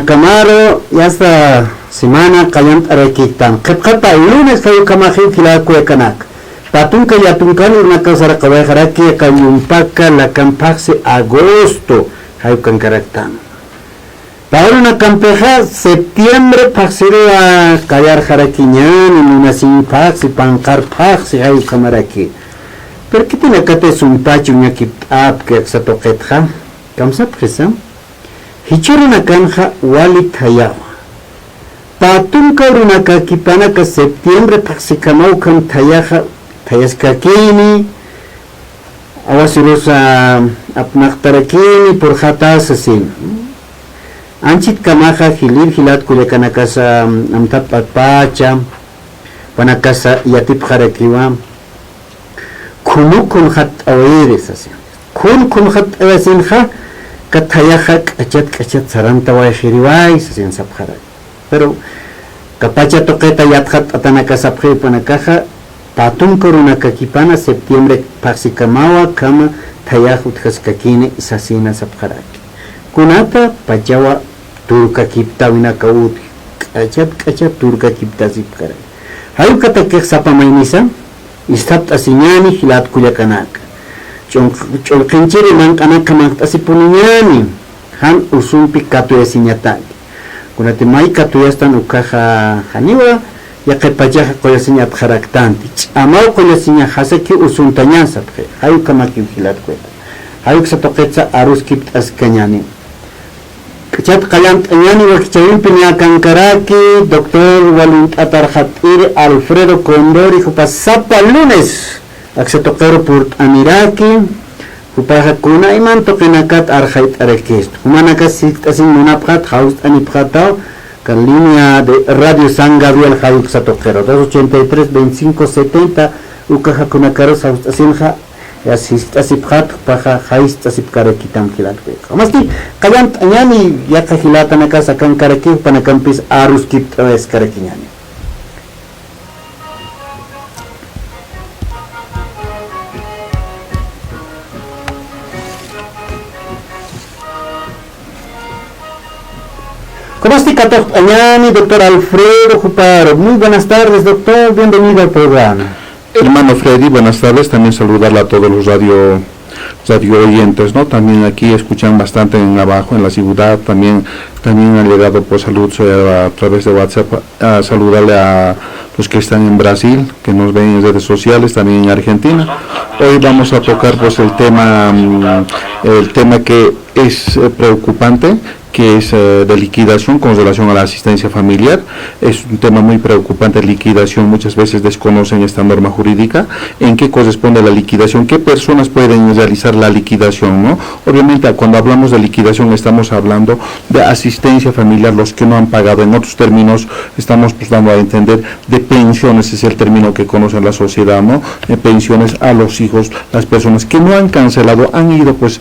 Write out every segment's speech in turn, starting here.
Camaro, ya esta semana callan araquitan. Kepkata lunes fue camajin kilaku ekanak. Patunka ya tunkan una casa rakawai haraki kayumpaka la campaxe agosto. Hayukan karaktan. Para una campeja septiembre paxiro a callar harakiñan en una sin paxi pancar paxi hayukan maraki. ¿Por qué tiene que te sumpacho una kipap que se toquetja? Kamsa presa. Hichuruna kanja wali tayawa. Patunka runaka kipanaka septiembre paxikamau kam tayaja tayaskakini. Awasirusa apnaktarakini por jatas asin. Anchit kamaja hilat kulekanakasa amtapat pacha. Panakasa yatip harakiwa. Kunukun hat awiris asin. Kun hat awasin ha. Katayajak kachat saranta wa shiriwai sin sabjara pero kapacha toqueta yathat atanaka sabje panakaja patum corona kakipana septiembre paxikamawa kama tayajut haskakine sasina sabjara kunata pachawa turka kipta winakaut kachat turka kipta zipkara hayu katakek sapamainisa istat asinyani hilat kuyakanaka Cholkinchiri mankanaka mantasipunuñani han usumpi katuyasiñataki kunatimay katuyastan ukaja haniwa yaqepachaja qoyasiñat haraktanti ch'amaw qoyasiña hasaki usuntañasapje hayu kamaki ujilatkueta hayu ksatoqetsa aruskip t'askañani kachat qallamt'añani wakichawinpi ñakankaraki doctor walint'atarjat'iri Alfredo Condori jupa sapa lunes Axetoquero por Amiraki, Upaja Kuna Iman Tokenakat Arjait Arekist, Humanakas Asin Munaphat, House Aniphatao, con línea de Radio San Gabriel Hayuk Satoquero, 283 25 70, Ukaja Kunakaros, House Asinja, Asist Asiphat, Paja Haist Asipkarekitam Kilatwe. Masti, Kayant Anyani, Yakahilata Nakasa Kankaraki, Panakampis Arus Kip Traves Karakinyani. ¿Cómo está, doctor Alfredo Juparo? Muy buenas tardes, doctor. Bienvenido al programa. Hermano Freddy, buenas tardes. También saludarle a todos los radio oyentes, ¿no? También aquí escuchan bastante en abajo, en la ciudad. También han llegado por salud a través de WhatsApp a saludarle a los que están en Brasil, que nos ven en redes sociales, también en Argentina. Hoy vamos a tocar pues el tema que es preocupante, que es de liquidación con relación a la asistencia familiar. Es un tema muy preocupante, liquidación, muchas veces desconocen esta norma jurídica, en qué corresponde la liquidación, qué personas pueden realizar la liquidación, ¿no? Obviamente cuando hablamos de liquidación estamos hablando de asistencia familiar, los que no han pagado, en otros términos estamos pues dando a entender de pensiones, es el término que conoce la sociedad, ¿no? De pensiones a los hijos, las personas que no han cancelado, han ido pues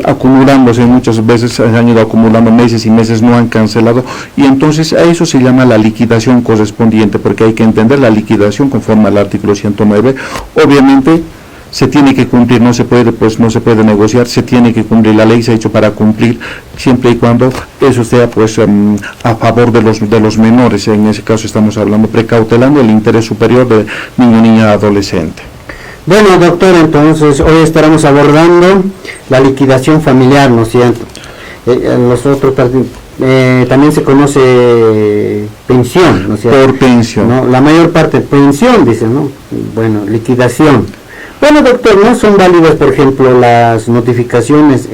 acumulándose, muchas veces han ido acumulando meses y meses, no han cancelado, y entonces a eso se llama la liquidación correspondiente, porque hay que entender la liquidación conforme al artículo 109, obviamente se tiene que cumplir, no se puede negociar, se tiene que cumplir, la ley se ha hecho para cumplir, siempre y cuando eso sea pues a favor de los menores, en ese caso estamos hablando precautelando el interés superior de niño, niña, adolescente. Bueno, doctor, entonces hoy estaremos abordando la liquidación familiar, ¿no es cierto? Nosotros también se conoce pensión, ¿no es cierto? Por pensión. ¿No? La mayor parte pensión, dicen, ¿no? Bueno, liquidación. Bueno, doctor, ¿no son válidas, por ejemplo, las notificaciones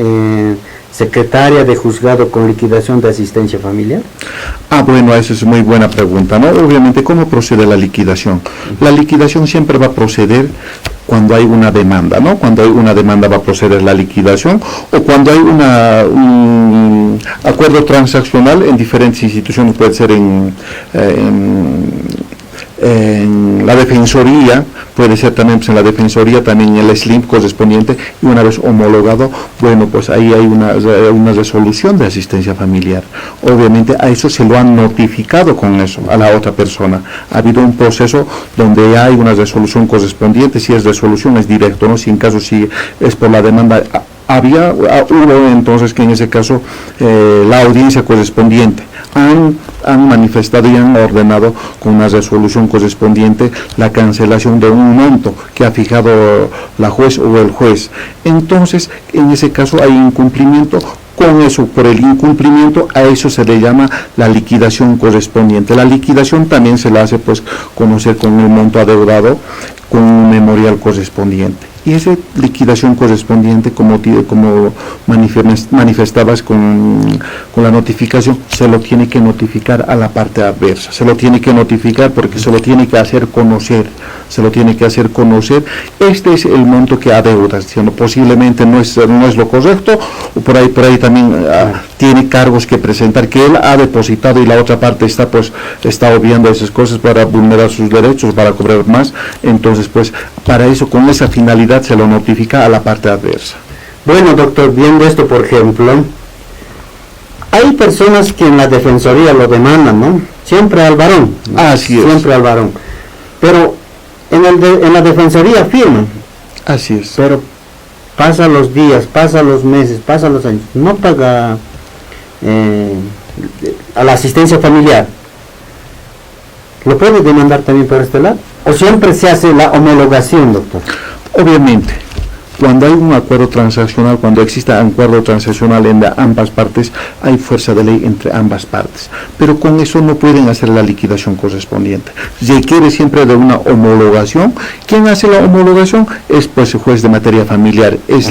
secretaria de juzgado con liquidación de asistencia familiar? Bueno, esa es muy buena pregunta, ¿no? Obviamente, ¿cómo procede la liquidación? La liquidación siempre va a proceder cuando hay una demanda, ¿no? Cuando hay una demanda va a proceder la liquidación, o cuando hay un acuerdo transaccional en diferentes instituciones, puede ser en la defensoría, puede ser también pues, en la defensoría, también en el SLIM correspondiente, y una vez homologado, bueno, pues ahí hay una resolución de asistencia familiar. Obviamente a eso se lo han notificado con eso, a la otra persona. Ha habido un proceso donde hay una resolución correspondiente, si es resolución es directo, ¿no? Si en caso si es por la demanda hubo entonces que en ese caso la audiencia correspondiente han manifestado y han ordenado con una resolución correspondiente la cancelación de un monto que ha fijado la juez o el juez. Entonces, en ese caso hay incumplimiento. Con eso, por el incumplimiento, a eso se le llama la liquidación correspondiente. La liquidación también se la hace pues conocer con el monto adeudado, con un memorial correspondiente. Y esa liquidación correspondiente, como manifestabas con la notificación, se lo tiene que notificar a la parte adversa. Se lo tiene que notificar porque se lo tiene que hacer conocer. Este es el monto que adeudas, sino posiblemente no es lo correcto, o por ahí también tiene cargos que presentar que él ha depositado y la otra parte está obviando esas cosas para vulnerar sus derechos, para cobrar más. Entonces, pues, para eso, con esa finalidad, se lo notifica a la parte adversa. Bueno, doctor, viendo esto, por ejemplo, hay personas que en la defensoría lo demandan, ¿no? Siempre al varón, ¿no? Así es. Siempre al varón. Pero en la defensoría firman. Así es. Pero pasa los días, pasa los meses, pasa los años, no paga a la asistencia familiar. ¿Lo puede demandar también por este lado? ¿O siempre se hace la homologación, doctor? Obviamente, cuando hay un acuerdo transaccional, cuando exista un acuerdo transaccional entre ambas partes, hay fuerza de ley entre ambas partes. Pero con eso no pueden hacer la liquidación correspondiente. Requiere siempre de una homologación. ¿Quién hace la homologación? Es pues el juez de materia familiar, es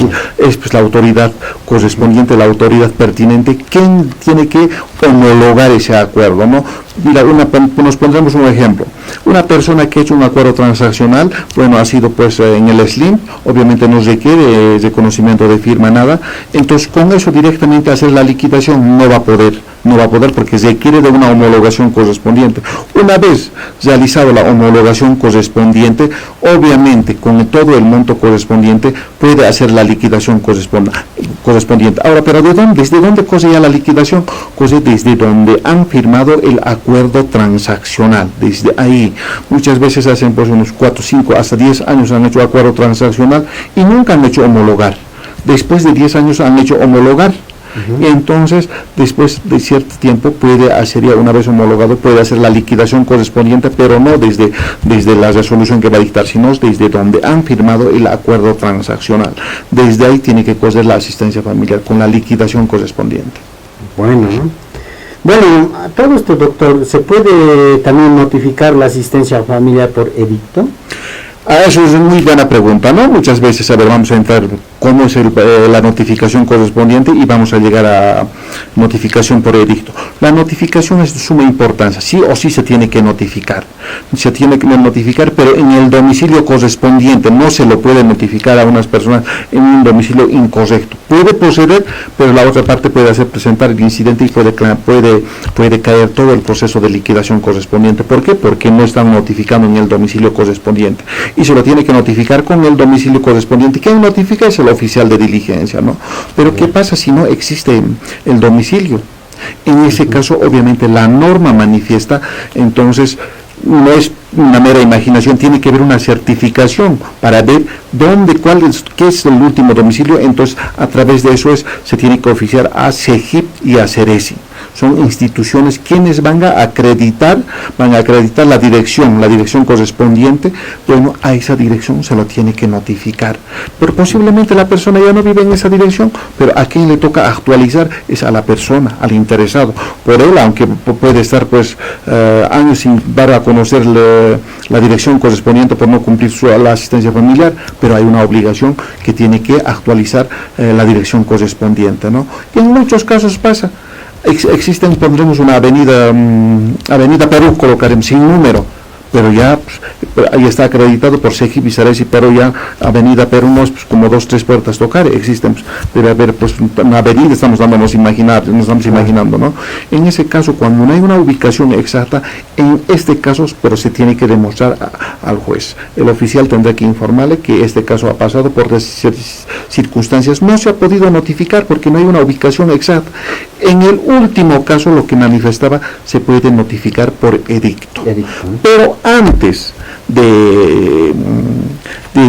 pues la autoridad correspondiente, la autoridad pertinente, quien tiene que homologar ese acuerdo, ¿no? Mira, nos pondremos un ejemplo. Una persona que ha hecho un acuerdo transaccional, bueno, ha sido pues en el SLIM, obviamente no requiere reconocimiento de firma, nada. Entonces, con eso directamente hacer la liquidación no va a poder porque requiere de una homologación correspondiente. Una vez realizado la homologación correspondiente, obviamente con todo el monto correspondiente puede hacer la liquidación correspondiente. Ahora, pero ¿desde dónde corre ya la liquidación? Corre desde donde han firmado el acuerdo transaccional. Desde ahí, muchas veces hacen pues unos 4, 5, hasta 10 años han hecho acuerdo transaccional y nunca han hecho homologar. Después de 10 años han hecho homologar. Y entonces, después de cierto tiempo, sería una vez homologado, puede hacer la liquidación correspondiente, pero no desde la resolución que va a dictar, sino desde donde han firmado el acuerdo transaccional. Desde ahí tiene que correr la asistencia familiar con la liquidación correspondiente. Bueno, a todo esto, doctor, ¿se puede también notificar la asistencia familiar por edicto? Eso es muy buena pregunta, ¿no? Muchas veces, vamos a entrar cómo es la notificación correspondiente y vamos a llegar a notificación por edicto. La notificación es de suma importancia, sí o sí se tiene que notificar. Se tiene que notificar, pero en el domicilio correspondiente. No se lo puede notificar a unas personas en un domicilio incorrecto. Puede proceder, pero la otra parte puede presentar el incidente y puede caer todo el proceso de liquidación correspondiente. ¿Por qué? Porque no están notificando en el domicilio correspondiente. Y se lo tiene que notificar con el domicilio correspondiente. ¿Quién notifica? Es el oficial de diligencia, ¿no? Pero ¿qué pasa si no existe el domicilio? En ese caso, obviamente, la norma manifiesta, entonces, no es una mera imaginación, tiene que haber una certificación para ver qué es el último domicilio. Entonces, a través de eso se tiene que oficiar a CEGIP y a CERESI. Son instituciones quienes van a acreditar la dirección correspondiente. Bueno, a esa dirección se lo tiene que notificar. Pero posiblemente la persona ya no vive en esa dirección, pero a quien le toca actualizar es a la persona, al interesado. Por él, aunque puede estar pues años sin dar a conocer la dirección correspondiente por no cumplir la asistencia familiar, pero hay una obligación que tiene que actualizar la dirección correspondiente, ¿no? Y en muchos casos pasa. Pondremos una avenida Perú, colocaremos sin número, pero ya ahí está acreditado por CEGIP y CERESI, pero ya avenida Perú no es como 2, 3 puertas tocar, existen, debe haber pues una avenida, estamos imaginando, ¿no? En ese caso, cuando no hay una ubicación exacta, en este caso, pero se tiene que demostrar al juez. El oficial tendrá que informarle que este caso ha pasado por circunstancias, no se ha podido notificar porque no hay una ubicación exacta. En el último caso, lo que manifestaba, se puede notificar por edicto. Pero antes de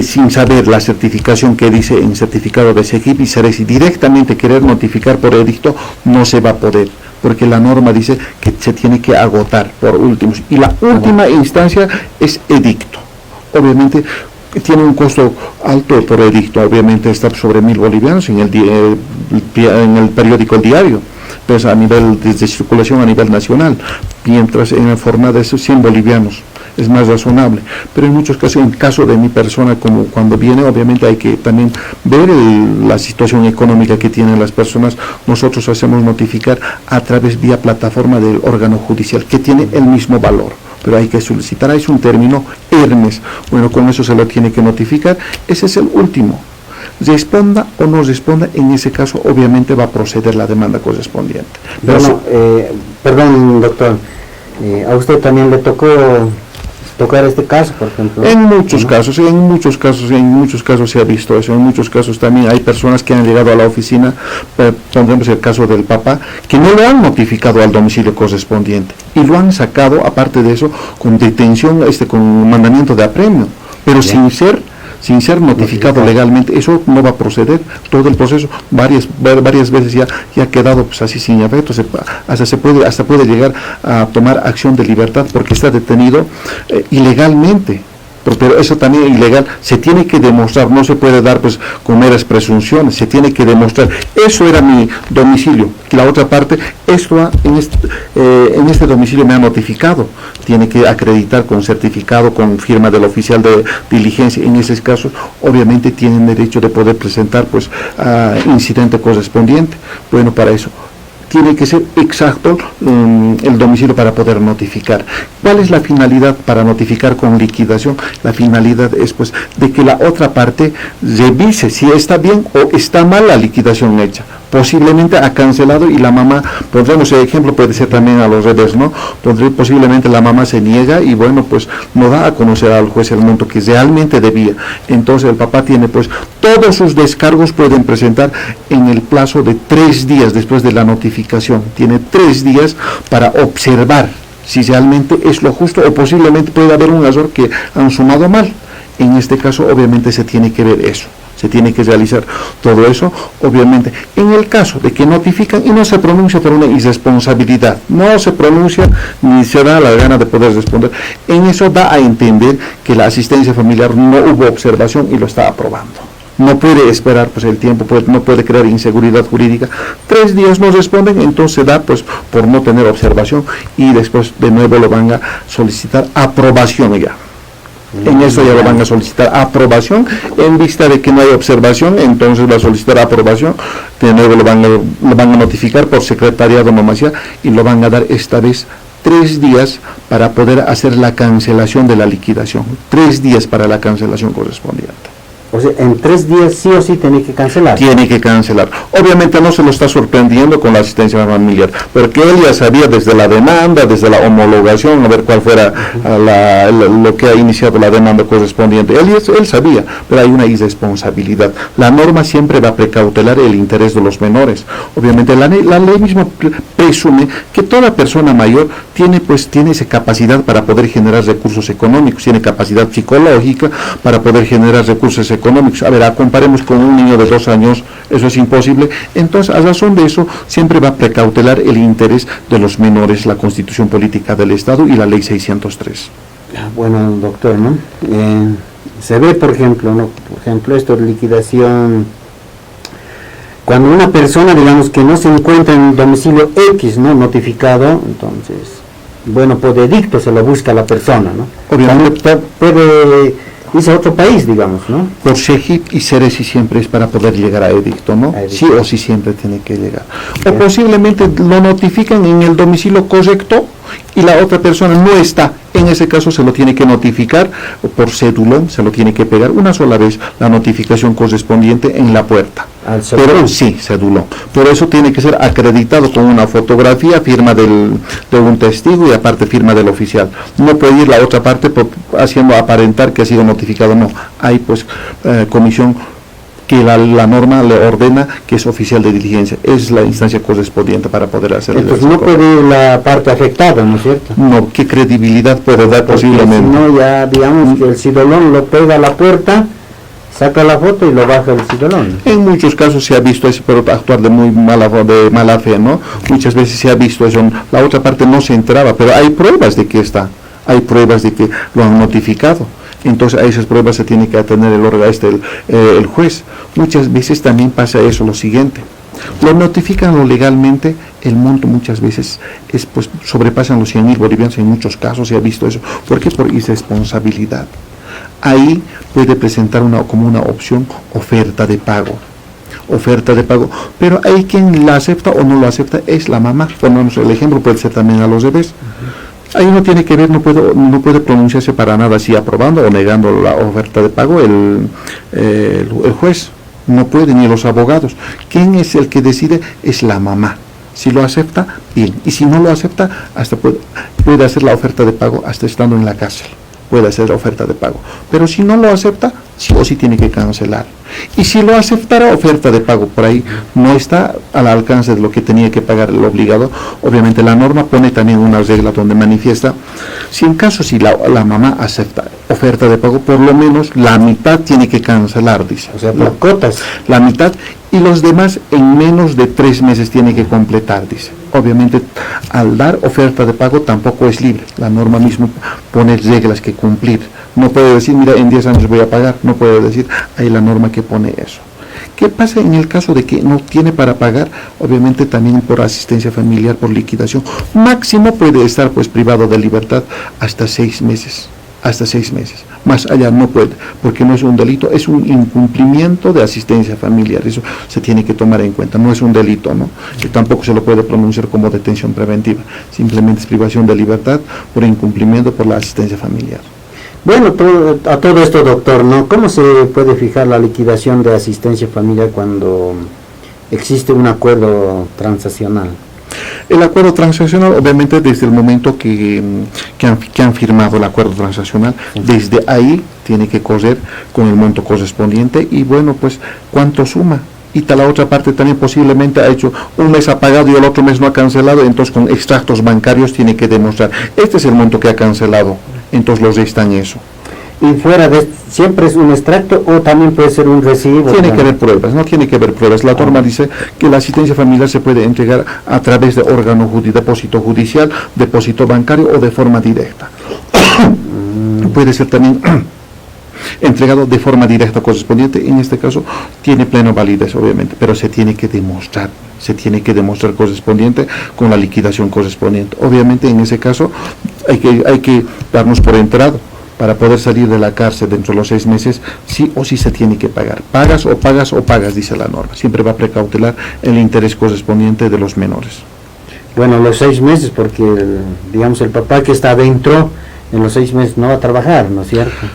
sin saber la certificación que dice en certificado de SEGIP y Ceresi, directamente querer notificar por edicto, no se va a poder, porque la norma dice que se tiene que agotar por últimos, y la última instancia es edicto. Obviamente tiene un costo alto por edicto, obviamente está sobre 1.000 bolivianos en el periódico El Diario, pues a nivel de circulación a nivel nacional, mientras en la forma de esos 100 bolivianos es más razonable, pero en muchos casos, en caso de mi persona, como cuando viene, obviamente hay que también ver la situación económica que tienen las personas. Nosotros hacemos notificar a través vía plataforma del órgano judicial, que tiene el mismo valor, pero hay que solicitar, es un término Hermes, bueno, con eso se lo tiene que notificar, ese es el último. Responda o no responda, en ese caso obviamente va a proceder la demanda correspondiente. Pero bueno, perdón, doctor, a usted también le tocó tocar este caso, por ejemplo. En muchos casos se ha visto eso. En muchos casos también hay personas que han llegado a la oficina, pondremos el caso del papá, que no le han notificado al domicilio correspondiente y lo han sacado, aparte de eso, con detención, con mandamiento de apremio, pero sin ser notificado legalmente. Eso no va a proceder. Todo el proceso varias veces ya ha quedado pues así sin efecto. Hasta puede llegar a tomar acción de libertad porque está detenido ilegalmente. Pero eso también ilegal, se tiene que demostrar, no se puede dar pues con meras presunciones, se tiene que demostrar, eso era mi domicilio, y la otra parte, esto en este domicilio me ha notificado, tiene que acreditar con certificado, con firma del oficial de diligencia. En esos casos obviamente tienen derecho de poder presentar pues incidente correspondiente. Bueno, para eso tiene que ser exacto el domicilio para poder notificar. ¿Cuál es la finalidad para notificar con liquidación? La finalidad es pues de que la otra parte revise si está bien o está mal la liquidación hecha. Posiblemente ha cancelado y la mamá, pondremos el ejemplo, puede ser también a los revés, ¿no? Posiblemente la mamá se niega y bueno, pues no da a conocer al juez el monto que realmente debía. Entonces el papá tiene pues todos sus descargos pueden presentar en el plazo de 3 días después de la notificación. Tiene 3 días para observar si realmente es lo justo o posiblemente puede haber un error que han sumado mal. En este caso obviamente se tiene que ver eso. Se tiene que realizar todo eso, obviamente. En el caso de que notifican y no se pronuncia por una irresponsabilidad, no se pronuncia ni se da la gana de poder responder, en eso da a entender que la asistencia familiar no hubo observación y lo está aprobando. No puede esperar pues el tiempo, no puede crear inseguridad jurídica. 3 días no responden, entonces da pues por no tener observación y después de nuevo lo van a solicitar aprobación ya. En eso ya lo van a solicitar aprobación, en vista de que no hay observación, entonces va a solicitar aprobación, de nuevo lo van a notificar por secretariado nomás y lo van a dar esta vez 3 días para poder hacer la cancelación de la liquidación, 3 días para la cancelación correspondiente. O sea, en 3 días sí o sí tiene que cancelar. Tiene que cancelar. Obviamente no se lo está sorprendiendo con la asistencia familiar, porque él ya sabía desde la demanda, desde la homologación, a ver cuál fuera lo que ha iniciado la demanda correspondiente. Él sabía, pero hay una irresponsabilidad. La norma siempre va a precautelar el interés de los menores. Obviamente la ley misma presume que toda persona mayor tiene esa capacidad para poder generar recursos económicos, tiene capacidad psicológica para poder generar recursos económicos. A ver, comparemos con un niño de 2 años, eso es imposible. Entonces, a razón de eso, siempre va a precautelar el interés de los menores, la Constitución Política del Estado y la Ley 603. Bueno, doctor, ¿no? Se ve, por ejemplo, esto de liquidación, cuando una persona, digamos, que no se encuentra en un domicilio X, ¿no?, notificado, entonces, bueno, por edicto se lo busca la persona, ¿no? Obviamente puede irse a otro país, digamos, ¿no? Por SEGIP y Ceresi siempre es para poder llegar a edicto, ¿no? Sí o sí siempre tiene que llegar. O posiblemente lo notifican en el domicilio correcto y la otra persona no está. En ese caso se lo tiene que notificar por cédulón, se lo tiene que pegar una sola vez la notificación correspondiente en la puerta. Pero sí, cédulón. Pero eso tiene que ser acreditado con una fotografía, firma de un testigo y aparte firma del oficial. No puede ir la otra parte haciendo aparentar que ha sido notificado, no. Hay pues comisión que la norma le ordena, que es oficial de diligencia, es la instancia correspondiente para poder hacer. Entonces no puede ir la parte afectada, ¿no es cierto? No, ¿qué credibilidad puede dar posiblemente? Si no, ya digamos que el cedulón lo pega a la puerta saca la foto y lo baja el ciudadano. En muchos casos se ha visto eso, pero actuar de muy mala fe, ¿no? Muchas veces se ha visto eso, la otra parte no se enteraba, pero hay pruebas de que está, hay pruebas de que lo han notificado. Entonces a esas pruebas se tiene que atener el órgano el juez. Muchas veces también pasa eso, lo siguiente. Lo notifican legalmente, el monto muchas veces pues sobrepasan los 100.000 bolivianos, en muchos casos se ha visto eso. ¿Por qué? Por irresponsabilidad. Ahí puede presentar como una opción oferta de pago, pero hay quien la acepta o no lo acepta, es la mamá. Ponemos el ejemplo, puede ser también a los bebés. Ahí no tiene que ver, no puede pronunciarse para nada si aprobando o negando la oferta de pago el juez. No puede, ni los abogados. ¿Quién es el que decide? Es la mamá. Si lo acepta, bien. Y si no lo acepta, hasta puede hacer la oferta de pago hasta estando en la cárcel. Puede hacer la oferta de pago. Pero si no lo acepta, sí o sí tiene que cancelar. Y si lo aceptara, oferta de pago por ahí no está al alcance de lo que tenía que pagar el obligado. Obviamente la norma pone también una regla donde manifiesta, si en caso si la mamá acepta oferta de pago, por lo menos la mitad tiene que cancelar, dice. O sea, por cotas. La mitad, y los demás en menos de 3 meses tiene que completar, dice. Obviamente al dar oferta de pago tampoco es libre. La norma mismo pone reglas que cumplir. No puede decir, mira, en 10 años voy a pagar. No puede decir, hay la norma que pone eso. ¿Qué pasa en el caso de que no tiene para pagar? Obviamente también por asistencia familiar, por liquidación. Máximo puede estar pues privado de libertad hasta 6 meses. Hasta 6 meses. Más allá no puede, porque no es un delito, es un incumplimiento de asistencia familiar. Eso se tiene que tomar en cuenta. No es un delito, ¿no? Que tampoco se lo puede pronunciar como detención preventiva. Simplemente es privación de libertad por incumplimiento por la asistencia familiar. Bueno, a todo esto, doctor, ¿no? ¿Cómo se puede fijar la liquidación de asistencia familiar cuando existe un acuerdo transaccional? El acuerdo transaccional, obviamente, desde el momento que han firmado el acuerdo transaccional, desde ahí tiene que correr con el monto correspondiente y bueno, pues, ¿cuánto suma? Y la otra parte también posiblemente ha hecho un mes ha pagado y el otro mes no ha cancelado, entonces con extractos bancarios tiene que demostrar, este es el monto que ha cancelado, entonces los restan eso. Y fuera de siempre es un extracto o también puede ser un recibo. Tiene que haber pruebas, no tiene que haber pruebas. La norma dice que la asistencia familiar se puede entregar a través de órgano depósito judicial, depósito bancario o de forma directa. Puede ser también entregado de forma directa correspondiente, en este caso tiene plena validez obviamente, pero se tiene que demostrar correspondiente con la liquidación correspondiente. Obviamente en ese caso hay que darnos por enterado. Para poder salir de la cárcel dentro de los 6 meses, sí o sí se tiene que pagar. Pagas o pagas, dice la norma. Siempre va a precautelar el interés correspondiente de los menores. Bueno, los 6 meses, porque digamos el papá que está adentro, en los 6 meses no va a trabajar, ¿no es cierto?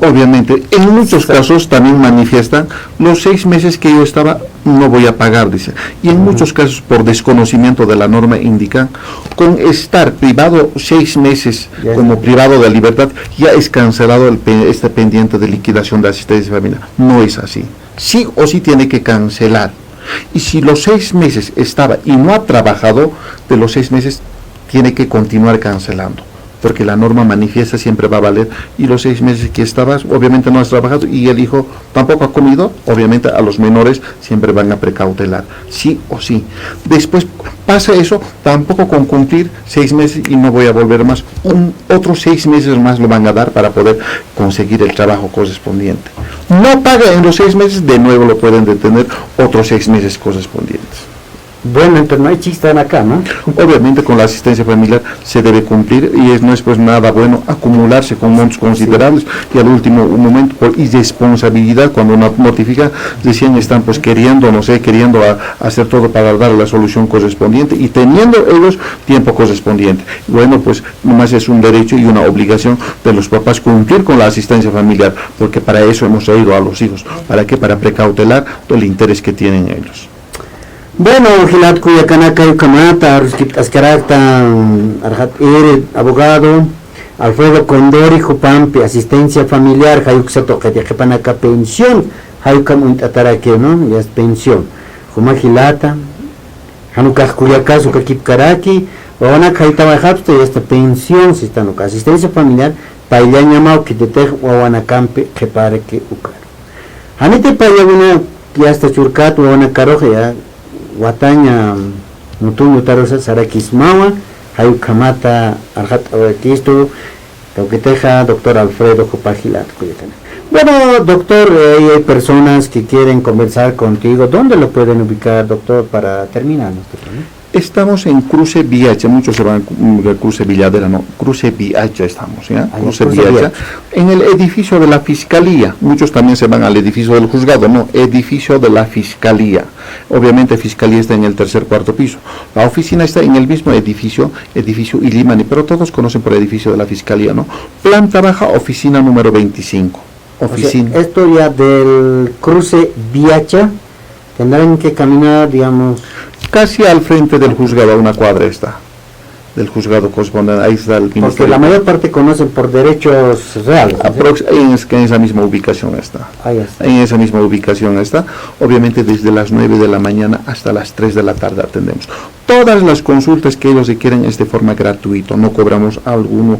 Obviamente, en muchos casos también manifiestan los 6 meses que yo estaba, no voy a pagar, dice. Y en muchos casos, por desconocimiento de la norma, indican, con estar privado 6 meses como privado de libertad, ya es cancelado este pendiente de liquidación de asistencia familiar. No es así. Sí o sí tiene que cancelar. Y si los 6 meses estaba y no ha trabajado, de los 6 meses tiene que continuar cancelando. Porque la norma manifiesta siempre va a valer, y los 6 meses que estabas, obviamente no has trabajado, y el hijo tampoco ha comido, obviamente a los menores siempre van a precautelar, sí o sí. Después pasa eso, tampoco con cumplir 6 meses y no voy a volver más, otros 6 meses más lo van a dar para poder conseguir el trabajo correspondiente. No paga en los 6 meses, de nuevo lo pueden detener otros 6 meses correspondientes. Bueno, entonces no hay chiste acá, ¿no? Obviamente con la asistencia familiar se debe cumplir y no es pues nada bueno acumularse con montos considerables y al último momento por irresponsabilidad cuando notifican recién están pues queriendo hacer todo para dar la solución correspondiente y teniendo ellos tiempo correspondiente. Bueno, pues nomás es un derecho y una obligación de los papás cumplir con la asistencia familiar, porque para eso hemos traído a los hijos. ¿Para qué? Para precautelar el interés que tienen ellos. Bueno, Gilat Cuyacanaka Yucamata, Ruskit Ascaracta, Arjat Ere, abogado, Alfredo Condori, Jupampi, asistencia familiar, Hayuksato, Katiakepanaka, pensión, Hayukamunt Atarake, ¿no? Ya es pensión. Juma Gilata, Hanukaj Cuyacas, Ukakip Karaki, Wawanak Haitawajapsta, ya está pensión, si está asistencia familiar, Pailan Yamao, Kitetej, Wawanacampe, Kepareke, Ukar. Hanite payaguna ya hasta churkat wana karoje ya wataña mutuño tarosa sarakismawa hayu kamata arhat kisto tauquiteja doctor Alfredo Jupagilat. Bueno, doctor, hay personas que quieren conversar contigo. ¿Dónde lo pueden ubicar, doctor, para terminar nuestro programa? Estamos en Cruce Viacha, muchos se van de Cruce Villadera, no, Cruce Viacha estamos, ¿ya? Cruce Viacha, en el edificio de la Fiscalía, muchos también se van al edificio del juzgado, no, edificio de la Fiscalía, obviamente Fiscalía está en el tercer, cuarto piso, la oficina está en el mismo edificio Ilimani, pero todos conocen por el edificio de la Fiscalía, ¿no? Planta baja, oficina número 25, oficina. O sea, esto ya del Cruce Viacha, tendrán que caminar, digamos... Casi al frente del juzgado, a una cuadra está, del juzgado correspondiente, ahí está el ministerio. Porque la mayor parte conocen por derechos reales. En esa misma ubicación está. Ahí está. En esa misma ubicación está. Obviamente desde las 9 de la mañana hasta las 3 de la tarde atendemos. Todas las consultas que ellos requieren es de forma gratuita, no cobramos no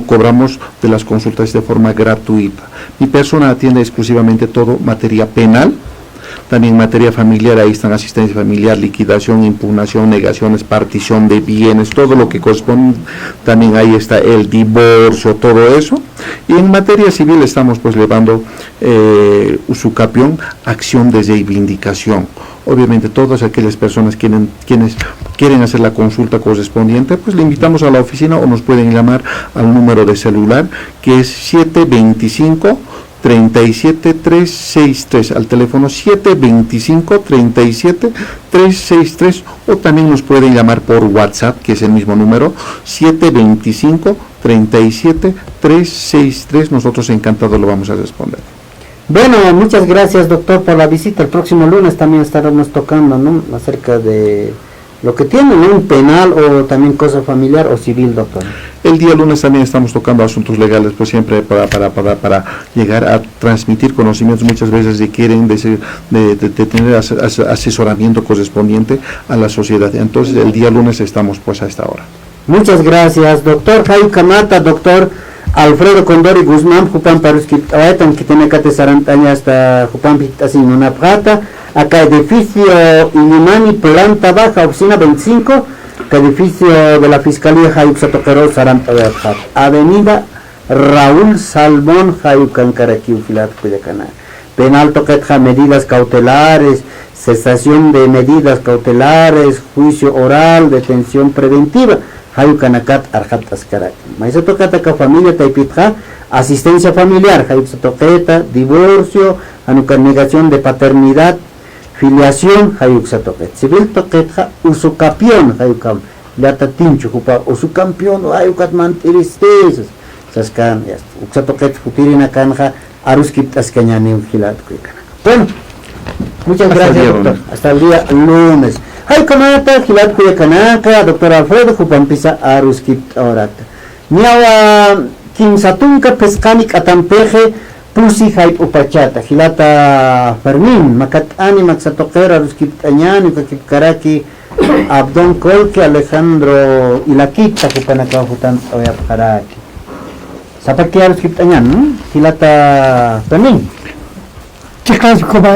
cobramos de las consultas de forma gratuita. Mi persona atiende exclusivamente todo materia penal, también materia familiar, ahí están asistencia familiar, liquidación, impugnación, negaciones, partición de bienes, todo lo que corresponde, también ahí está el divorcio, todo eso. Y en materia civil estamos pues llevando usucapión, acción de reivindicación. Obviamente todas aquellas personas quienes quieren hacer la consulta correspondiente, pues le invitamos a la oficina o nos pueden llamar al número de celular que es 725 37363, al teléfono 725-37-363, o también nos pueden llamar por WhatsApp, que es el mismo número, 725-37-363, nosotros encantados lo vamos a responder. Bueno, muchas gracias, doctor, por la visita. El próximo lunes también estaremos tocando, ¿no?, acerca de lo que tiene, ¿no?, un penal o también cosa familiar o civil, doctor. El día lunes también estamos tocando asuntos legales, pues siempre para llegar a transmitir conocimientos. Muchas veces requieren de tener asesoramiento correspondiente a la sociedad. Entonces el día lunes estamos pues a esta hora. Muchas gracias, doctor Jayu Kamata, doctor Alfredo Condori Guzmán, Jupan Paruski, Aetan, que tiene que te sarantaña hasta Jupan Pitasin, una plata, acá edificio Inimani, planta baja, oficina 25, edificio de la Fiscalía Jayu Xatoquero, Sarantaya, avenida Raúl Salmón, Jayu Cancaraqui, Filat, Cuyacana. Penal toquetja, medidas cautelares, cesación de medidas cautelares, juicio oral, detención preventiva. Hayu Kanakat Arhat Askarak. Maíz toqueta familia taipitja, asistencia familiar, Hayu toqueta, divorcio, negación de paternidad, filiación, Hayu toqueta. Civil toqueta, usucapión, Hayu Kam. Lata tinchu, usucampión, Hayu Katmantiristes. Saskan, uxatoquet, futirina canja, aruskip ascañani, ujilat. Bueno, muchas gracias, doctor. Hasta el día lunes. Hay comata, Gilat Cuyacanaka, doctor Alfredo Jupampisa Aruskip Orata. Miawa Kimsatunka Pescanik Atampeje, Pusi Hype Upachata, Gilata Fermín, Macatani, Maxatoquera, Aruskip Tañani, Karaki, Abdon Colque, Alejandro Ilaquita, Jupanaka Jutan Oyaparaki. Sapaki Aruskip Tañan, Gilata Fermín. Chicas, como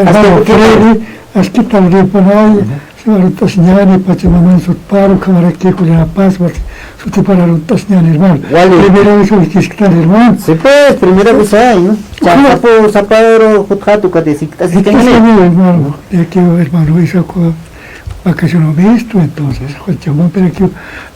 Askip Tanripanay. Tasñani, Pachamamán, Sutparo, Camaraqui, Juliana Paz, Sutipararon Tasñani, hermano. Primera vez que están, hermano. Sí, pues, primera vez hay, ¿no? Chapapo, Zaparo, Jutjatu, Catecictas, y hermano, de aquí, hermano, hizo vacaciones visto, entonces, Juan Chamón, pero aquí,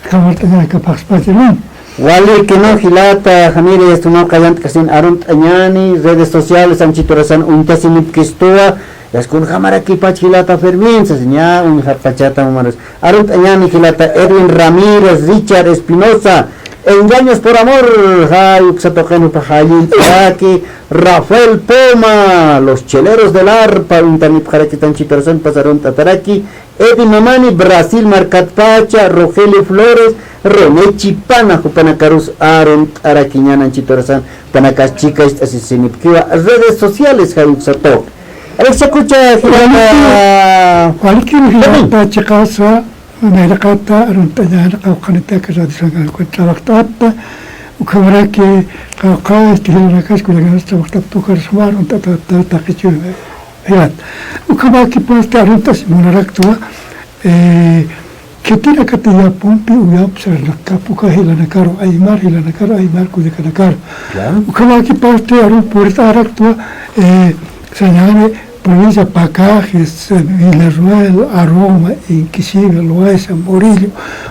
Camartañani, Capax Pachamán. Wali, que no, Gilata, Jamire, esto no, Callant, Casin, Arunt, Añani, redes sociales, Anchitorazan, Untasimit, Kistua, las con Jamaraki Pachilata Fermín, se señala un Pachata Mamaros. Arunt Añani Gilata, Edwin Ramírez, Richard Espinosa, Engaños por Amor, Jai Xatojeno Pajayin, Taki, Rafael Poma, Los Cheleros del Arpa, Untanip Jaraki Tanchitorazán, Pasaron Tataraki, Edi Mamani, Brasil Marcat Pacha, Rogelio Flores, René Chipana, Jupanacarus, Arunt Araquiñana, Anchitorazán, Panacas Chicas, Asisinipkiwa, redes sociales, Jai Xatok. Se escucha cualquier Gilata Chicasa, Nairacata, Aruntayana, Aucanita, que se encuentra la ukamara que cada estilo la casco la gasta basta tocar sumar un ta que yo ya ukamara que puede estar rutas monaraktua que tira que te ya pompi u ya observa la capuca hila na caro aymar ku de caro ukamara que puede estar un puerta araktua señale provincia Pacajes, Villarroel, Aroma, inclusive Loaiza, Morillo,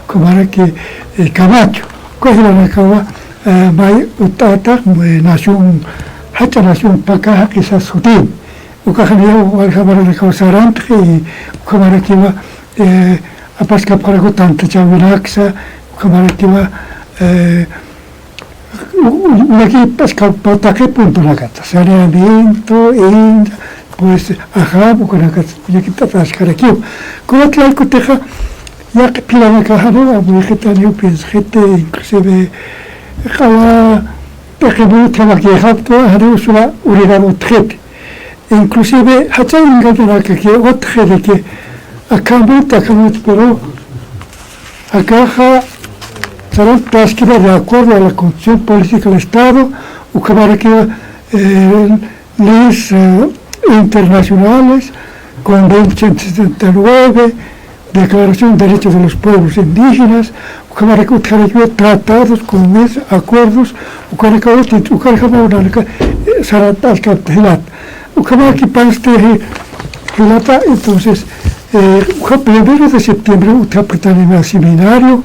ukamara que Camacho Kohila Nakawa, mai utata, nación, hacha nación Pacaja, quizás sutil. Ukahania, Alhamara Nakawa Sarantri, ukamara que va a pasca para gotante, Chavinaxa, ukamara que va aquí pasca para qué punto la gata, saneamiento, pues, ajá, porque la gata, ya que te atascar aquí. Como que hay que teja, ya que pila la caja, ¿no? A muy gente, yo pienso, gente, inclusive, jala, teje trabajo que japto, haremos una unidad de gente. Inclusive, hacha engañar que otra gente que acabamos, pero acá, serán prácticas de acuerdo a la Constitución Política del Estado, o que para que leyes internacionales, Convención 79, Declaración de Derechos de los Pueblos Indígenas, tratados, convenios, acuerdos, entonces, el 1 de septiembre, en el seminario,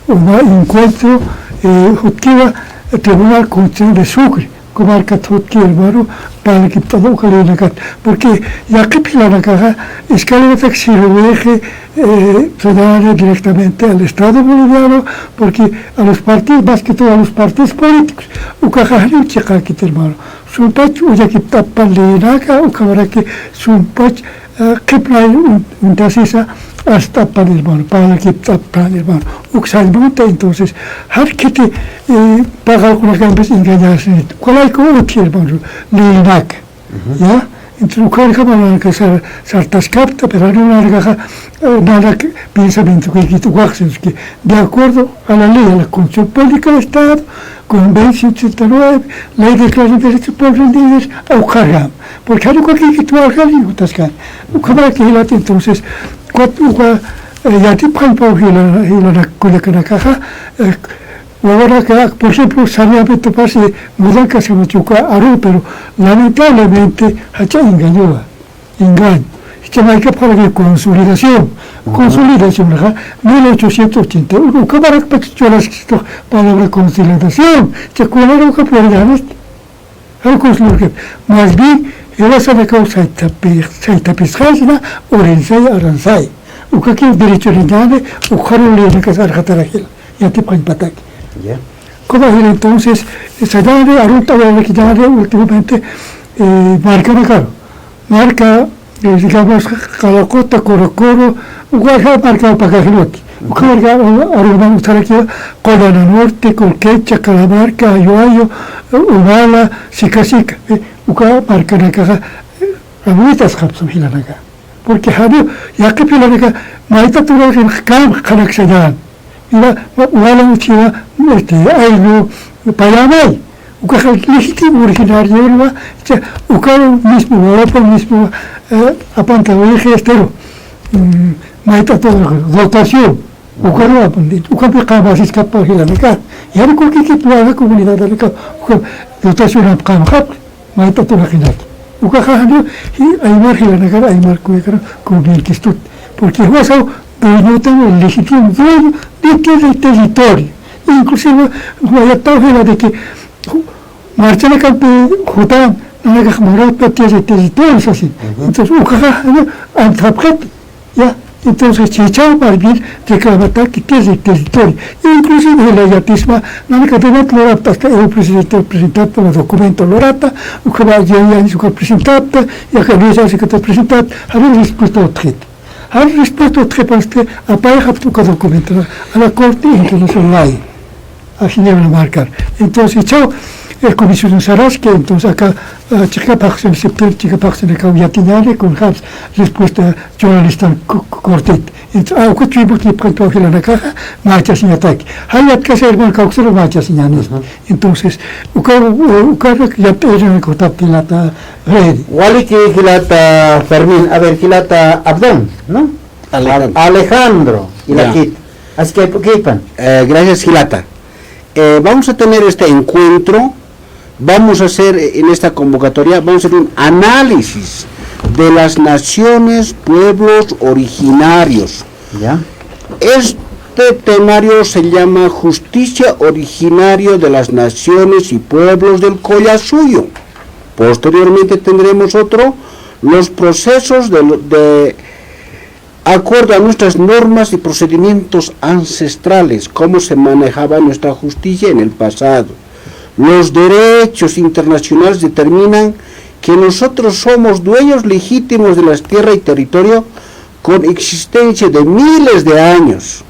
un encuentro, el Tribunal Constitucional de Sucre, como que hermano, para que todo porque ya que la caja es que el deje ciudadano directamente al Estado boliviano, porque a los partidos, más que todo a los partidos políticos, ucajario checa que hermano, su pach uya que tapan lenaca, ucabara que su pach que plan un tasisa hasta para el hermano, para que tapan hermano, uxalmonta entonces, har que te paga algunas gambas engañarse, ¿cuál hay como hermano? Lenaca, ¿ya? Entonces, ucabara que sartascapta, pero no nada pensamiento que de acuerdo a la ley, a la Constitución Política del Estado, Convención 89, Ley de Declaración de Derechos Pueblos Indígenas, Aujargam. Porque hay cualquier que tú hagas y utascan. Ucabara que entonces, ya te palpa y la caja, ahora que, por ejemplo, saneamiento pase, mudanca se machuca a pero lamentablemente, hacha engañó. Que hay que para la consolidación, ¿verdad? 1881, ¿qué para que yo las palabra consolidación? Que cuando lo que puedan más bien, ella sabe que se tapizajna, orensay, aransay. O que aquí derecho de nada, o jarro le casar jatarajil, ya te pan patak. ¿Cómo es entonces? Esa llave, aruta de la que últimamente marca digamos, Calacota, Corocoro, Guajá marcado para Cajilote. Ucarga, Arumán, Taraquia, Colana Norte, Colquecha, Calamarca, Ayoayo, Humala, Sicacica. Uca marca la caja, Abuitas Hapsum Hilanaga. Porque Habio, ya que Pilanaga, Maita Tura, Kam, Kanaxayan. Mira, Humala Muchiva, Ayno, Payamay. Uca legítimo originario, Uca mismo, Europa mismo, apanta de estero, maita todo, dotación, ucarlo apandit, ucapi camas escapa de la meca, y ahora cualquier que pueda comunidad de la dotación a camjap, maita toda la gente. Ucajajo, y hay margen la negar, hay marco con el que estudia, porque vas a no tengo el legítimo dueño de todo el territorio, inclusive voy a tal de que marcha la campe Jután, no me dejo territorios así. Entonces, ya, entonces, Chichao para bien reclamar que es el territorio. Inclusive la yatisma, no me quedé lorata, hasta el presidente presentado los documentos lorata, o que va a llegar a su presentado, y a que no se que te presentado, a ver respuesta a otro. A ver respuesta a otro, para que aparezca tu documento a la Corte Internacional, a Ginebra marcar. Entonces, chao. el comisión Sarasque, entonces acá, Chicapax en septiembre, Chicapax en el Cauyatiñare, con Habs, respuesta jornalista cortet. Entonces, aunque tuvimos que plantear la caja, marcha sin ataque. Hayat que hacer con causa marcha sin anis. Entonces, ucar ya te en el contacto pilata ready. Wali que Gilata Fermín, a ver, Gilata Abdón, ¿no? Alejandro y la Kit. Así que, ¿qué pan? Gracias, Gilata. Vamos a tener este encuentro, vamos a hacer en esta convocatoria, vamos a hacer un análisis de las naciones, pueblos originarios. ¿Ya? Este temario se llama Justicia Originario de las Naciones y Pueblos del Collasuyo. Posteriormente tendremos otro, los procesos de acuerdo a nuestras normas y procedimientos ancestrales, cómo se manejaba nuestra justicia en el pasado. Los derechos internacionales determinan que nosotros somos dueños legítimos de las tierras y territorio con existencia de miles de años.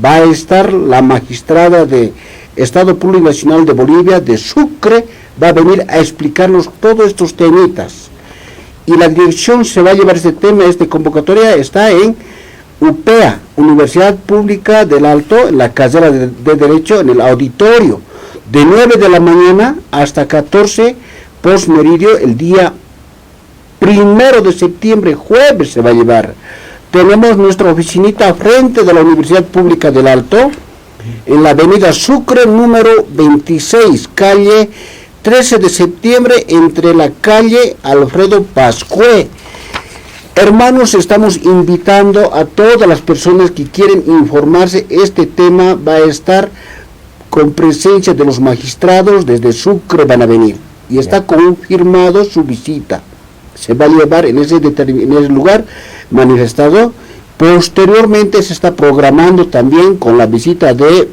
Va a estar la magistrada de Estado Plurinacional de Bolivia, de Sucre, va a venir a explicarnos todos estos temitas. Y la dirección se va a llevar este tema, esta convocatoria está en UPEA, Universidad Pública del Alto, en la carrera de Derecho, en el auditorio, de 9 de la mañana hasta 14 postmeridio, el día 1 de septiembre, jueves se va a llevar. Tenemos nuestra oficinita frente de la Universidad Pública del Alto, en la avenida Sucre, número 26, calle 13 de septiembre, entre la calle Alfredo Pascué. Hermanos, estamos invitando a todas las personas que quieren informarse. Este tema va a estar con presencia de los magistrados, desde Sucre van a venir. Y está confirmado su visita. Se va a llevar en ese lugar manifestado. Posteriormente se está programando también con la visita de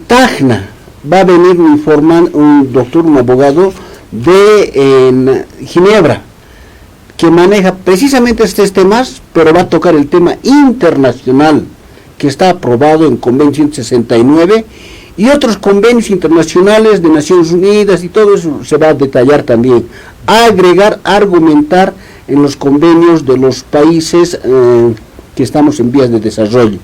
Tacna. Va a venir un doctor, un abogado de Ginebra, que maneja precisamente estos temas, pero va a tocar el tema internacional, que está aprobado en Convención 69, y otros convenios internacionales de Naciones Unidas, y todo eso se va a detallar también, agregar, argumentar en los convenios de los países que estamos en vías de desarrollo.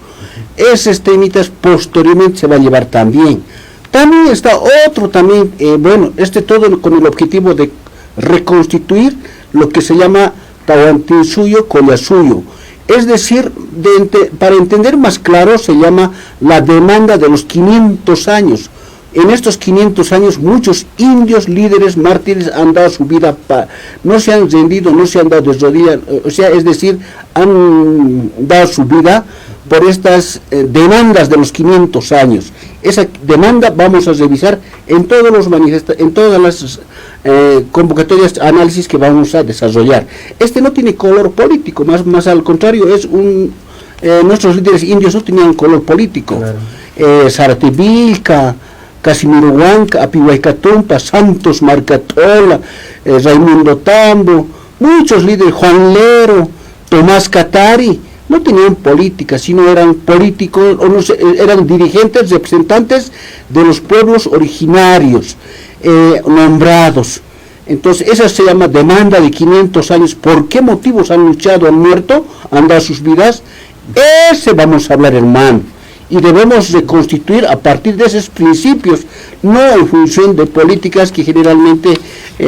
Esos temitas posteriormente se va a llevar también. También está otro, todo con el objetivo de reconstituir lo que se llama Tahuantinsuyo, Collasuyo. Es decir, para entender más claro, se llama la demanda de los 500 años. En estos 500 años, muchos indios, líderes, mártires han dado su vida, no se han rendido, no se han dado de rodillas, es decir, han dado su vida por estas demandas de los 500 años. Esa demanda vamos a revisar en todas las convocatorias, análisis que vamos a desarrollar. Este no tiene color político, más al contrario, nuestros líderes indios no tenían color político. Claro. Sarativilca, Casimiro Huanca, Apihuaycatumpa, Santos Marcatola, Raimundo Tambo, muchos líderes, Juan Lero, Tomás Catari, no tenían política, sino eran políticos, eran dirigentes, representantes de los pueblos originarios, nombrados. Entonces, esa se llama demanda de 500 años. ¿Por qué motivos han luchado, han muerto, han dado sus vidas? Ese vamos a hablar, hermano. Y debemos reconstituir a partir de esos principios, no en función de políticas que generalmente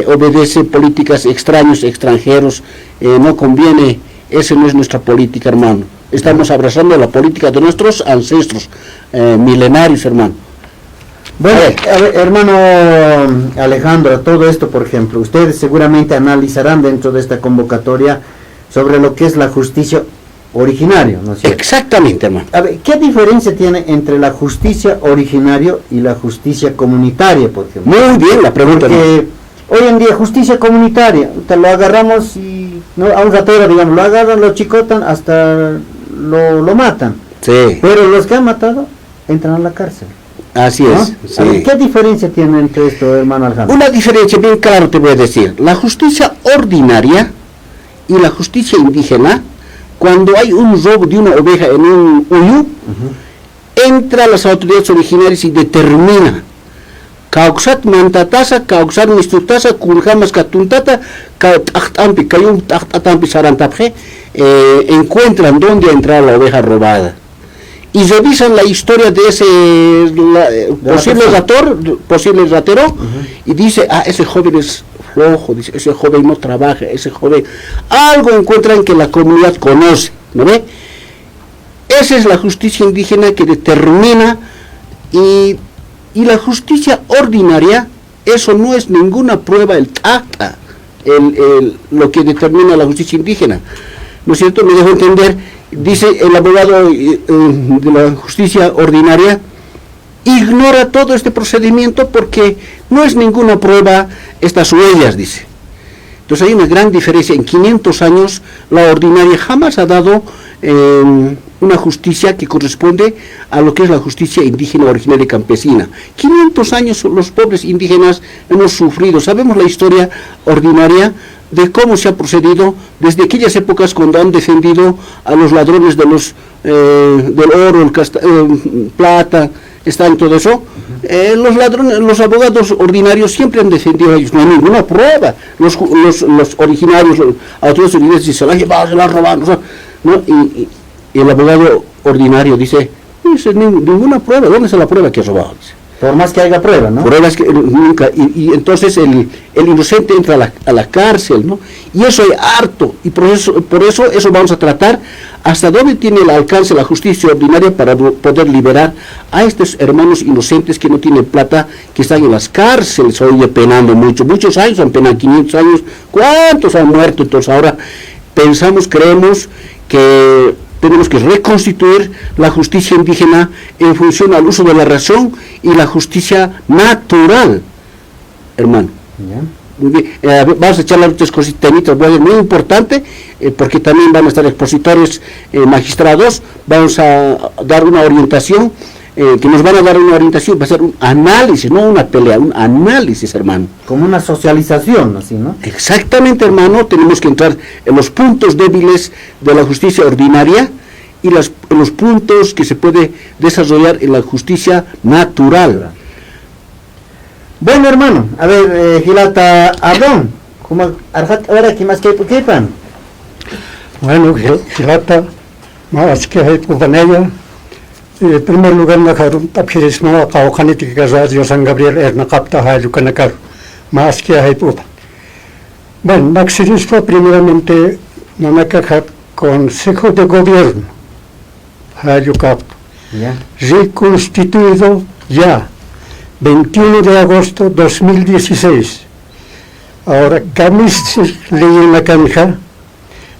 obedecen políticas extranjeros, no conviene. Esa no es nuestra política, hermano. Estamos abrazando la política de nuestros ancestros milenarios, hermano. Bueno, a ver, hermano Alejandro, todo esto, por ejemplo, ustedes seguramente analizarán dentro de esta convocatoria sobre lo que es la justicia originaria, ¿no es cierto? Exactamente, hermano. A ver, ¿qué diferencia tiene entre la justicia originaria y la justicia comunitaria, por ejemplo? Muy bien la pregunta. Porque hoy en día justicia comunitaria, lo agarramos y a un ratero, digamos, lo agarran, lo chicotan, hasta lo matan. Sí. Pero los que han matado entran a la cárcel. Así ¿no? es. Sí. A ver, ¿qué diferencia tiene entre esto, hermano Alejandro? Una diferencia bien clara te voy a decir. La justicia ordinaria y la justicia indígena, cuando hay un robo de una oveja en un uyú, entra las autoridades originarias y determina Cauxat mantatasa, cauxat mistutasa, kunjamas katuntata, tachtampi, cayun tachtampi sarantapje, encuentran dónde ha entrado la oveja robada. Y revisan la historia de ese posible ratero, y dice, ese joven es flojo, dice, ese joven no trabaja, ese joven, algo encuentran que la comunidad conoce, ¿no ve? Esa es la justicia indígena que determina, y la justicia ordinaria, eso no es ninguna prueba, el tacta, lo que determina la justicia indígena, ¿no es cierto? Me dejo entender, dice el abogado de la justicia ordinaria, ignora todo este procedimiento porque no es ninguna prueba estas huellas, dice. Entonces hay una gran diferencia. En 500 años la ordinaria jamás ha dado una justicia que corresponde a lo que es la justicia indígena originaria y campesina. 500 años los pobres indígenas hemos sufrido. Sabemos la historia ordinaria de cómo se ha procedido desde aquellas épocas cuando han defendido a los ladrones de del oro, plata, está en todo eso. Los ladrones, los abogados ordinarios siempre han defendido a ellos, no hay ninguna prueba. Los originarios, autoridades originarias dicen, se la han llevado, se la han robado, ¿no? Y el abogado ordinario dice, no es ninguna prueba, ¿dónde está la prueba que ha robado? Dice. Por más que haya prueba, ¿no? Pruebas que nunca, y entonces el inocente entra a la cárcel, ¿no? Y eso es harto, y por eso vamos a tratar hasta dónde tiene el alcance la justicia ordinaria para poder liberar a estos hermanos inocentes que no tienen plata, que están en las cárceles hoy penando muchos años, han penado 500 años, ¿cuántos han muerto? Entonces ahora creemos que tenemos que reconstituir la justicia indígena en función al uso de la razón y la justicia natural, hermano. Muy bien. Vamos a echar las otras cositas, muy importante, porque también van a estar expositores magistrados, vamos a dar una orientación, que nos van a dar una orientación, va a ser un análisis, no una pelea, un análisis, hermano. Como una socialización, así, ¿no? Exactamente, hermano, tenemos que entrar en los puntos débiles de la justicia ordinaria y en los puntos que se puede desarrollar en la justicia natural. Bueno, hermano, a ver, Gilata Abón, ¿cómo ahora aquí más que pan? Bueno, Gilata, más que hay Pubanella, en primer lugar, Nakarun, Tapirismo, Kaukaniti, Radio San Gabriel, Ernacapta, Hayukanakar, más que hay Puban. Bueno, Maxirismo, primeramente, Nanakakat, Consejo de Gobierno, Hayucapta, reconstituido ya. 21 de agosto 2016. Ahora, Camis ley en la canja,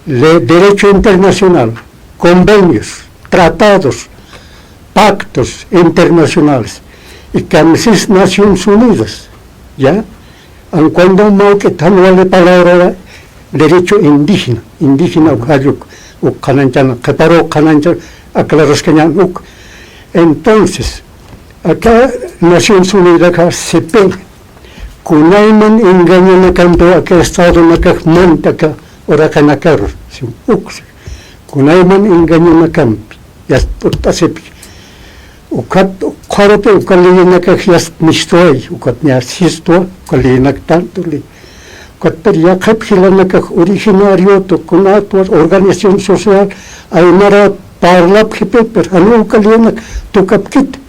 derecho internacional, convenios, tratados, pactos internacionales, y Camis Naciones Unidas, ¿ya? Aun cuando no que tan vale palabra derecho indígena, o cananchana, que paró cananchana, aclaros que ya, entonces, acá Naciones Unidas acá se pega, kunaiman engaño na canto acá estado na acá monta acá ora canacaro, si kunaiman engaño na campi, ya está sepi, ukat korope ukali na acá ya mistoy, ukat ya sisto, ukali na tanto li, ukat per ya kapila na acá originario to kunato organización social, aymara parlap jepe per anu ukali na to kapkit.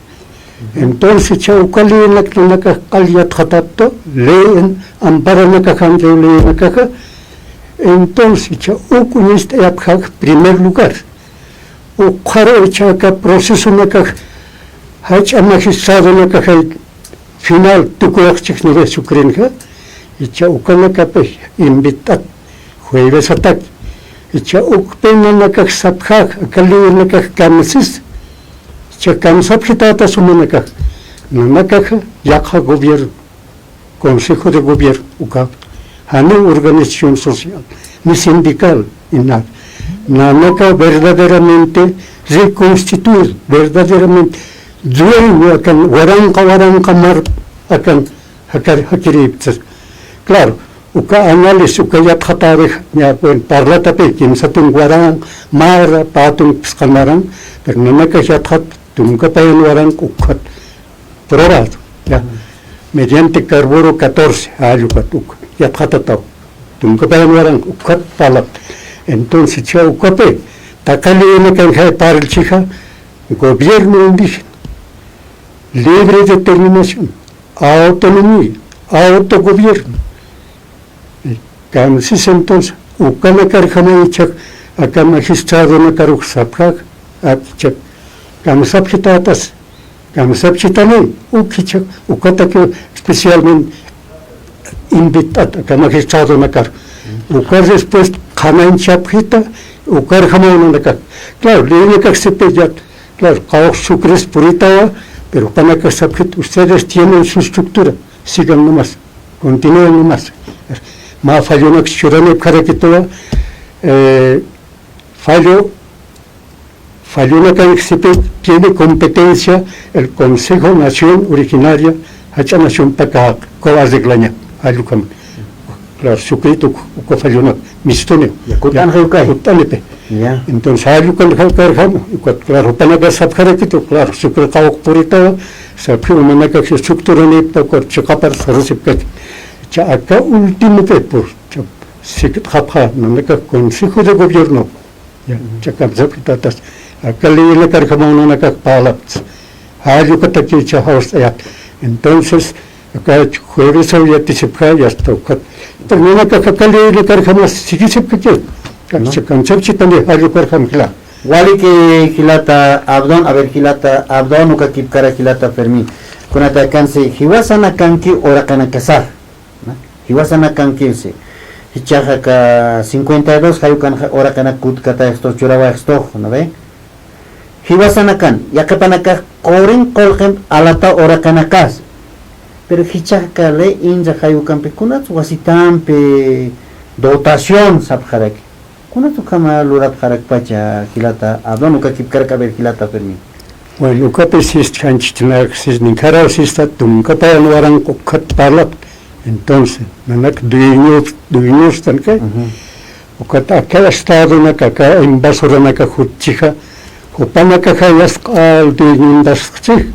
Entonces, Chaucali en la Calia Tratato, leen, amparan la Cajante, leen la caja. Entonces, Chaucuniste Abhag, primer lugar. O Caro Chaca, proceso en la caja. Hacha magistrado en la caja, final, tu coaxix no ves Ucrania. Y Chaucana Cape, invitat, jueves ataque. Y Chaucpena en la caja Sabhag, Cali en la caja Camisis. Chacamsapitata sumanaka, Nanakaja, Yakha Gobierno, Consejo de Gobierno, UCAP, Hanu Organización Social, ni sindical, y nada. Nanaka verdaderamente reconstituir, verdaderamente dueño akan, waranka mar akan, hakiriptas. Claro, uka análisis, uka yathatare, ya buen parlatape, quien satun guarang, mara, patung, pskanaran, pero Nanaka yathat, Tumka payan warang kukat probado, ya. mediante carbono 14, ayucatuk, ya tratado. Nunca para ucat palat. Entonces, ya ucape, tacali en que para el chica, gobierno indígena, libre determinación, autonomía, autogobierno. Camsis entonces, ucana carjama y chak, acá magistrado na caruk sapkak, chak, camsapchitatas, camsapchitanay, ukichak, ucata que especialmente invitado, acá magistrado na car, ucar después, jamain chapjita, ucar jamain na car. Claro, le que se pilla, claro, caos sucres purita, pero para que sapjit, ustedes tienen su estructura, sigan nomás, continúen nomás. Ma falló una acción para que toda falló una que tiene competencia el Consejo Nación Originaria Hacha Nación Paca Cobas de Glaña Ayucam claro sucrito que falló una mistone entonces Ayucam claro para que se para que claro sucrito purita se una que se estructura ni para checapar recibir acá último por se trapa no le consejo de gobierno ya chacapzatas acá le cargamos una capala hay que te quicha hostia entonces acá jueves había anticipado ya está termina que acá le cargamos sigue se que se concepción también hay que cargamos claro wali que hilata abdon a ver hilata abdon uka kipkara hilata fermi con atacanse hiwasana kanki ora kana casar Hiwasana kankinse. Hichaja ka 52 hayukan ora kana kut kata esto churawa esto, ¿no ve? Hiwasana kan yakapanaka korin kolkem alata ora kana kas. Pero hichaja ka le inja hayukan pe kunat wasitam pe dotación sabjarek. Kunat kama lurat harak pacha hilata abdonu ka kipkar ka ver hilata permi. Bueno, uka sis chanchitnak sis ninkara sis tatum kata luaran kokat palat. Entonces, nanak duiños tan que, o que aquel estado na caca en basura na cajuchija, o pana caja las al duiñas chij.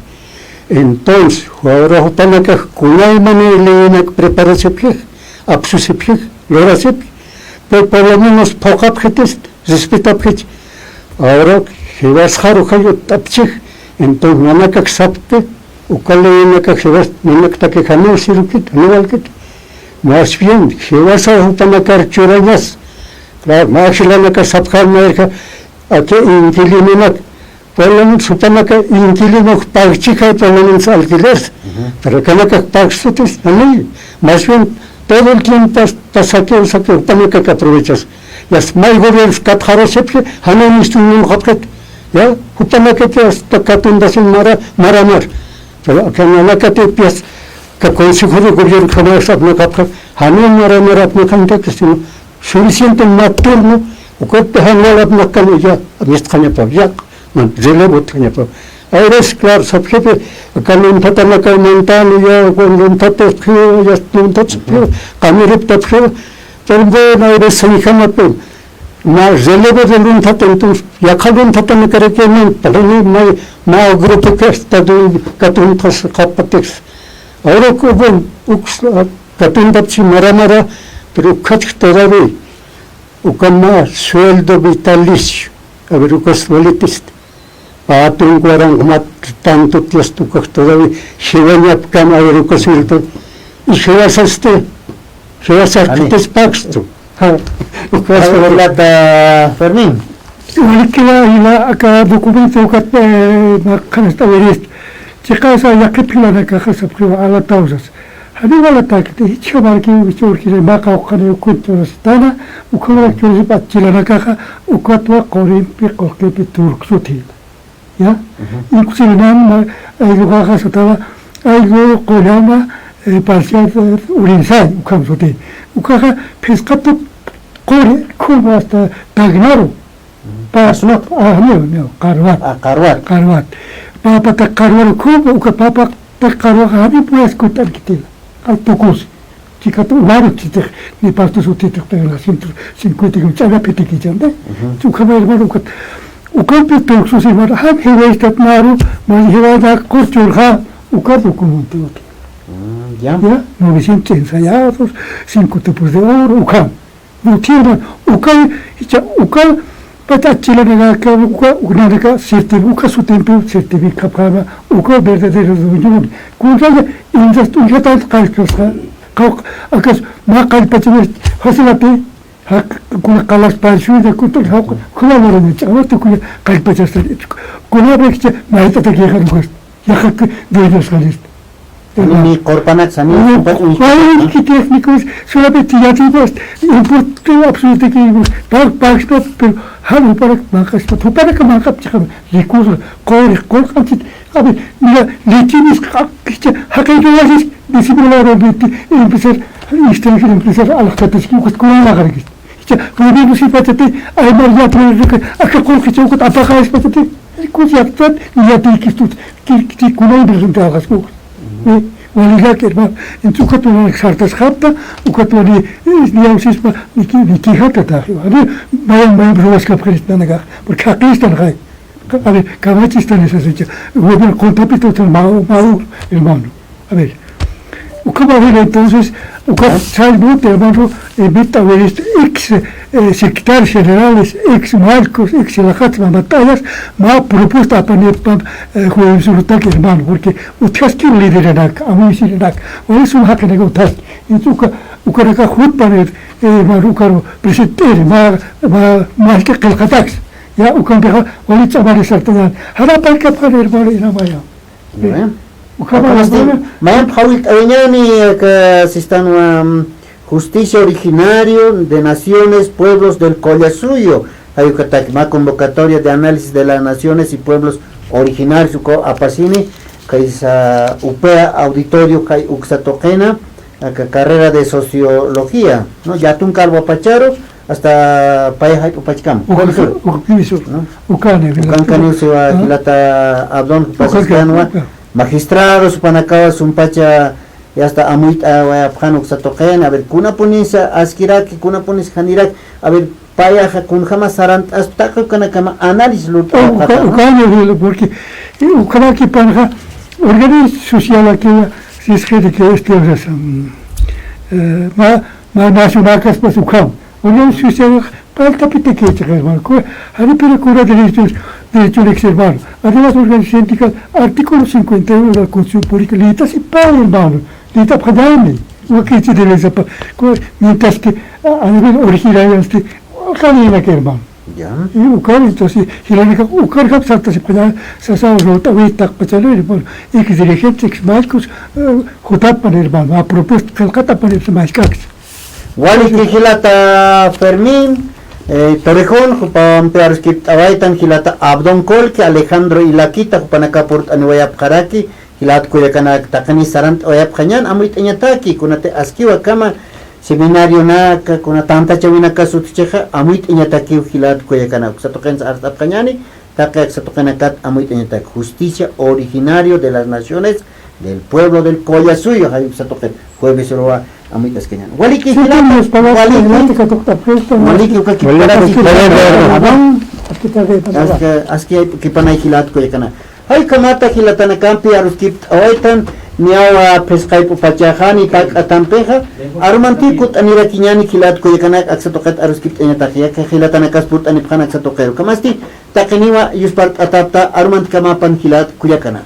Entonces, ahora o pana caja kunay manile na prepararse pie, absuse pie, lora se pie. Pero por lo menos poca objetos, respeta pie. Ahora que vas jaro jayo tapchij, entonces nanak accepte ukale na que vas nanak ta que jamó sirukit no valkit más bien que vas a una carchurañas claro más la na que sabjar merca aquí inquilino por lo menos supone que inquilino pagchica por lo menos alquiler pero que no que pagsutis más bien todo el tiempo pasa que supone que aprovechas las más gobiernos catjarosepke hanen istun hapket ya supone que hasta catundasin maramar pero acá no la que te piensas que consejo de gobierno jamás no capta hanen maramar apna canta que suficiente maturno o que te hanala apna canilla amistania pa ya man zele botania pa ahora es claro sabjefe acá no empata la montano ya cuando empata ya entonces camirip tapje pero bueno ahora se me llama pero na zelebe de lunta entonces ya calun tata me करे que no pero no ma grupo que está do catun pas capatex ahora que bueno ux catun tapchi maramara pero kach todavía ukama sueldo vitalicio a ver ukas volitis patun guarang mat tanto tiesto que todavía llevanya kama a ver ukas sueldo y llevas arquites paxto Hilata Fermín. Ila acá documento que kan está verist. Chicasa ya que pila na caja se priva a la tausas. Arriba la taque, chaval que usted quiere maca o can cuento stana, o como que se patila na caja, o cuatro corin pico que pitur sutil. Ya? Inclusive nam hay lugar que estaba hay luego colama parcial urinzai, o como sutil. O caja pescato corre como hasta tagnaro. Pasno no, carvat. Papa ta carvar como o que papa ta carvar habi puedes contar que te autocos. Chica tu lado chiste ni pasto su título pero la 150 que chaga pete que janda. Tu camer maro que o campo tu su se mara ha he estat maro mas he da corchurha o caso como tu. Ya. 900 ensayados, 5 tipos de oro, ukan. No tiene, ukan, pata chile nega, una nega, certifica su tiempo, certifica para, ukan verdadero dueño. Cuando ya tan calcos, akas, ma calpachos, hasilate, kuna kalas palsu de kutul, kuna varon, chaval, kuna calpachos, kuna vexche, maita te quejan, ya que dueños saliste. Mi corpanax a mí. Ay, técnicos, solamente ya tuvimos un absoluto que pero halo para que manca recursos, a ver, mira, le tienes que disimular empezar empezar a las catas con la garganta. Podemos si patate, hay María acá con que choco apaga es patate, cosas ya te que con el resultado ولذا كرما انتو كتوني خارتس خابتا وكتوني نياوسيس ما نيكي هاتا تاخي هذا ما يبروس كابخريستنا نغا بركاقيستان غاي هذا كاماتيستان اساسيجا هو بين كونتابيتو تنماو hermano a ver وكما هنا entonces salvo hermano evita ver ex secretarios generales, ex marcos, ex las batallas, más propuesta para jugar su ataque hermano, porque usted que líder en acá, a mí sí en acá, o es un hack en el y tú que jugar para el presentar, más que el ataque, ya, o que o le llamaré sartán, ahora para que para hermano y la maya. Mayan Pawit Aviñani, que se están justicia originario de naciones, pueblos del Collasuyo. Hay una convocatoria de análisis de las naciones y pueblos originarios, apacini, que es UPEA, auditorio, que hay Uxatoquena, carrera de sociología, ¿no? Ya tú un calvo apacharo, hasta Payajay Upachcam. Ucán se va a Gilata Abdón, magistrados, Panacabas, un pacha. Ya está amuit a Phanuk Satoqen, a ver, kuna punisa askiraki, kuna punis hanirak, a ver, paya kun jamás sarant hasta kana kama análisis lo porque ukama que panja organización social aquí si es que este ma nacional que es pues ukam organización social para el capítulo que es hermano hay pero derechos hermano además organización sindical artículo 51 de la Constitución Política lita si para hermano lita padame o que se debe sepa mientras que a nivel original este canina que hermano ya y ukam entonces hilanika ukar kap salta se puede sasa rota vita pachalo hermano y que dirigentes exmalcos jutat para hermano a propuesta calcata para el más cax wali que hilata Fermín Torrejón, Jupan Pearskip Abaitan, Gilata Abdon Colque, Alejandro Ilaquita, Jupanacapurt Anuayap Jaraki, Gilat Kuyakana Takani Sarant Oyap Hañan, Amuit Eñataki, Kunate Askiwa Kama, Seminario Naka, Kuna Tanta Chavina Suticheja, Amuit Eñataki, Gilat Kuyakana, Xatokens Artap Hañani, Taka Xatokanakat, Amuit Eñatak, justicia originario de las naciones del pueblo del Collasuyo, Hayuk Satoken, Jueves Oroa. Amitas Kenyan. Waliki hilamos para waliki aski que pana hilat ko yakana. Hay kamata hilatana campi aruskip awaitan niawa peskai pupachahani tak atampeja arumantikut anira kinyani hilat ko yakana aksatokat aruskip enyatakia ke hilatana kasput anipkhana aksatokero. Kamasti takiniwa yuspart atapta arumantikamapan hilat ko yakana.